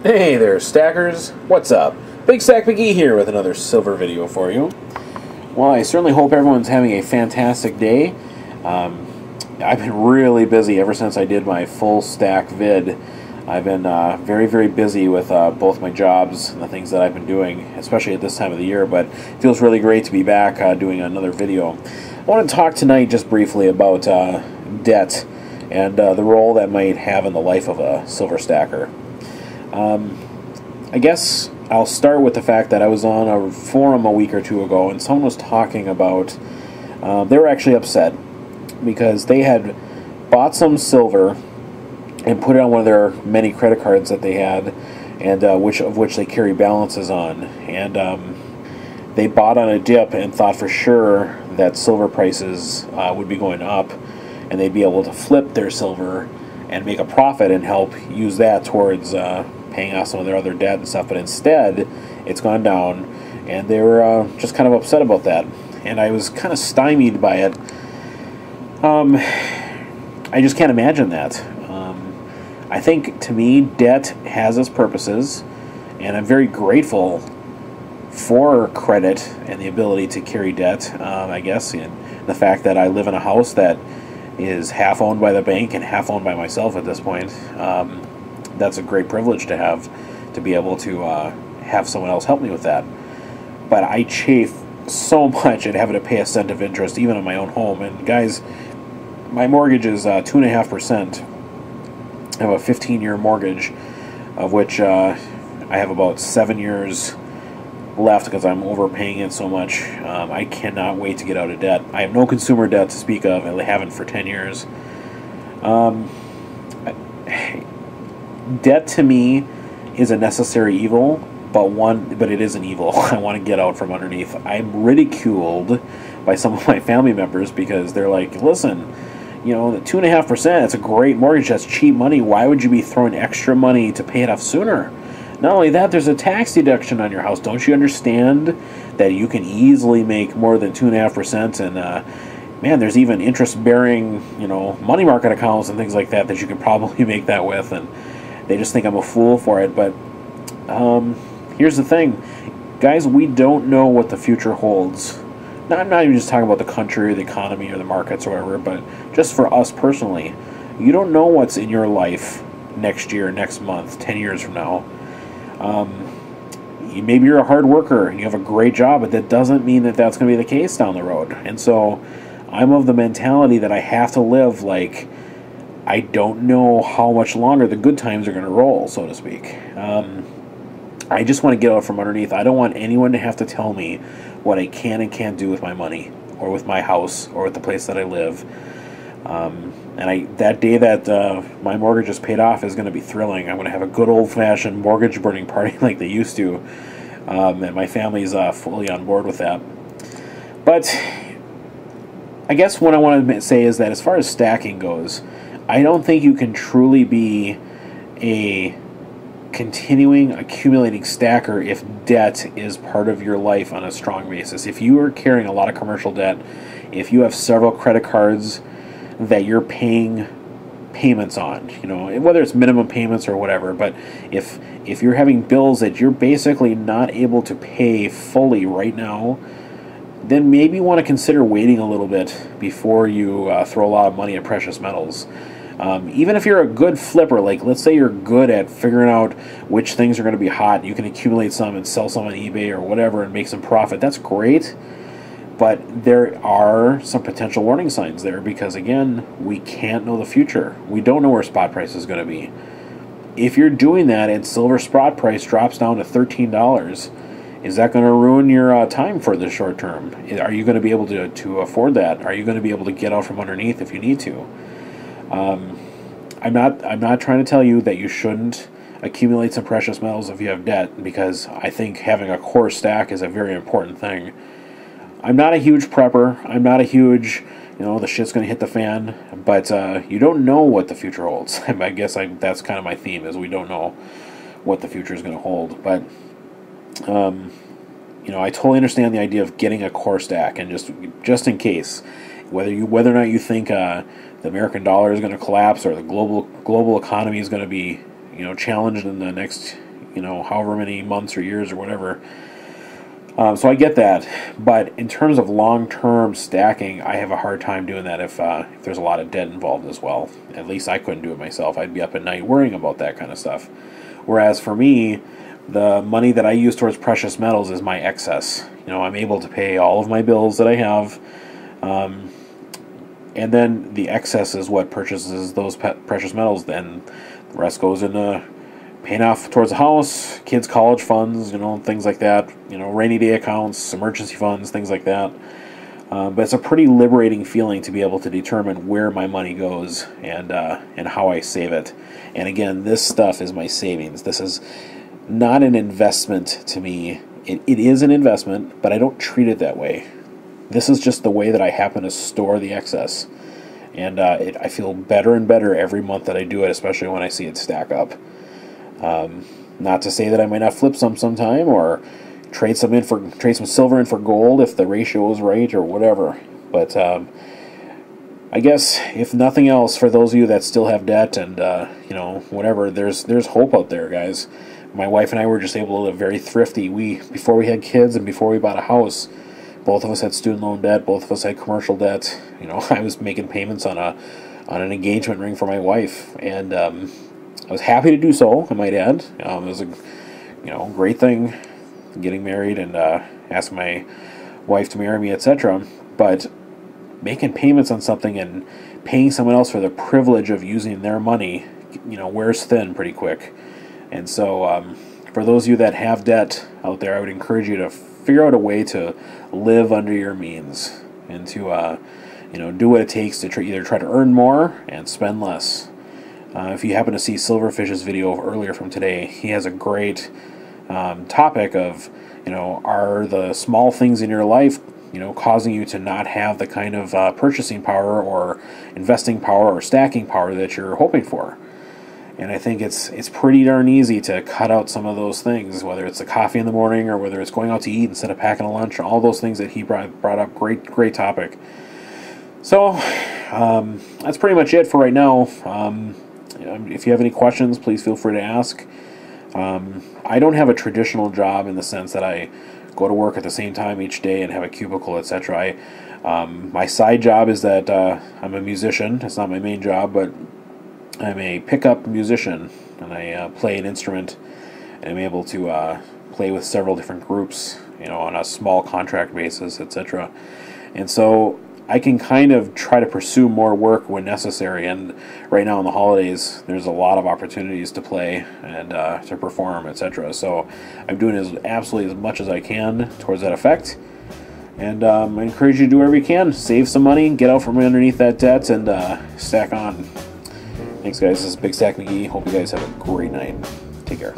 Hey there, stackers. What's up? Big Stack McGee here with another silver video for you. Well, I certainly hope everyone's having a fantastic day. I've been really busy ever since I did my full stack vid. I've been very, very busy with both my jobs and the things that I've been doing, especially at this time of the year, but it feels really great to be back doing another video. I want to talk tonight just briefly about debt and the role that might have in the life of a silver stacker. I guess I'll start with the fact that I was on a forum a week or two ago, and someone was talking about, they were actually upset because they had bought some silver and put it on one of their many credit cards that they had, and which they carry balances on, and they bought on a dip and thought for sure that silver prices would be going up, and they'd be able to flip their silver and make a profit and help use that towards paying off some of their other debt and stuff. But instead, it's gone down, and they were just kind of upset about that. And I was kind of stymied by it. I just can't imagine that. I think, to me, debt has its purposes, and I'm very grateful for credit and the ability to carry debt, I guess, and the fact that I live in a house that is half owned by the bank and half owned by myself at this point. That's a great privilege to have, to be able to have someone else help me with that. But I chafe so much at having to pay a cent of interest, even on my own home. And guys, my mortgage is 2.5%. I have a 15-year mortgage, of which I have about 7 years left because I'm overpaying it so much. I cannot wait to get out of debt. I have no consumer debt to speak of, and I haven't for 10 years. Debt to me is a necessary evil, but it is an evil I want to get out from underneath. I'm ridiculed by some of my family members because they're like, listen, you know, the 2.5%, it's a great mortgage, that's cheap money. Why would you be throwing extra money to pay it off sooner? Not only that, there's a tax deduction on your house. Don't you understand that you can easily make more than 2.5%? And man, there's even interest-bearing, you know, money market accounts and things like that that you could probably make that with. And they just think I'm a fool for it. But here's the thing, guys: we don't know what the future holds. Now, I'm not even just talking about the country or the economy or the markets or whatever, but just for us personally, you don't know what's in your life next year, next month, 10 years from now. Maybe you're a hard worker and you have a great job, but that doesn't mean that that's going to be the case down the road. And so I'm of the mentality that I have to live like I don't know how much longer the good times are going to roll, so to speak. I just want to get out from underneath. I don't want anyone to have to tell me what I can and can't do with my money, or with my house, or with the place that I live. That day that my mortgage is paid off is going to be thrilling. I'm going to have a good old-fashioned mortgage burning party like they used to, and my family's fully on board with that. But I guess what I want to say is that as far as stacking goes, I don't think you can truly be a continuing accumulating stacker if debt is part of your life on a strong basis. If you are carrying a lot of commercial debt, if you have several credit cards that you're paying payments on, you know, whether it's minimum payments or whatever, but if you're having bills that you're basically not able to pay fully right now, then maybe you want to consider waiting a little bit before you throw a lot of money at precious metals. Even if you're a good flipper, like let's say you're good at figuring out which things are going to be hot, you can accumulate some and sell some on eBay or whatever and make some profit, that's great. But there are some potential warning signs there because, again, we can't know the future. We don't know where spot price is going to be. If you're doing that and silver spot price drops down to $13, is that going to ruin your time for the short term? Are you going to be able to afford that? Are you going to be able to get out from underneath if you need to? I'm not trying to tell you that you shouldn't accumulate some precious metals if you have debt, because I think having a core stack is a very important thing. I'm not a huge prepper. I'm not a huge, you know, the shit's going to hit the fan. But you don't know what the future holds. I guess that's kind of my theme, is we don't know what the future is going to hold. But, you know, I totally understand the idea of getting a core stack, and just in case, whether or not you think the American dollar is going to collapse or the global economy is going to be, you know, challenged in the next however many months or years or whatever. So I get that, but in terms of long-term stacking, I have a hard time doing that if there's a lot of debt involved as well. At least I couldn't do it myself. I'd be up at night worrying about that kind of stuff. Whereas for me, the money that I use towards precious metals is my excess. I'm able to pay all of my bills that I have, and then the excess is what purchases those precious metals. Then the rest goes into paying off towards the house, kids' college funds, things like that, rainy day accounts, emergency funds, things like that. But it's a pretty liberating feeling to be able to determine where my money goes and how I save it. And again, this stuff is my savings. This is not an investment to me. It is an investment, but I don't treat it that way. This is just the way that I happen to store the excess. And I feel better and better every month that I do it, especially when I see it stack up. Not to say that I might not flip some sometime or trade some silver in for gold if the ratio is right or whatever. But I guess if nothing else, for those of you that still have debt and whatever, there's hope out there, guys. My wife and I were just able to live very thrifty. Before we had kids and before we bought a house, both of us had student loan debt. Both of us had commercial debt. I was making payments on an engagement ring for my wife, and I was happy to do so, I might add. It was a great thing, getting married and asking my wife to marry me, etc. But making payments on something and paying someone else for the privilege of using their money, wears thin pretty quick. And so for those of you that have debt out there, I would encourage you to figure out a way to live under your means and to do what it takes to either try to earn more and spend less. If you happen to see Silverfish's video earlier from today, he has a great topic of, are the small things in your life, causing you to not have the kind of purchasing power or investing power or stacking power that you're hoping for. And I think it's pretty darn easy to cut out some of those things, whether it's the coffee in the morning or whether it's going out to eat instead of packing a lunch, all those things that he brought up. Great topic. So that's pretty much it for right now. If you have any questions, please feel free to ask. I don't have a traditional job in the sense that I go to work at the same time each day and have a cubicle, etc. My side job is that I'm a musician. It's not my main job, but I'm a pickup musician, and I play an instrument, and I'm able to play with several different groups, on a small contract basis, etc. And so I can kind of try to pursue more work when necessary, and right now in the holidays, there's a lot of opportunities to play and to perform, etc. So I'm doing absolutely as much as I can towards that effect, and I encourage you to do whatever you can. Save some money, get out from underneath that debt, and stack on. Thanks, guys. This is Big Stack McGee. Hope you guys have a great night. Take care.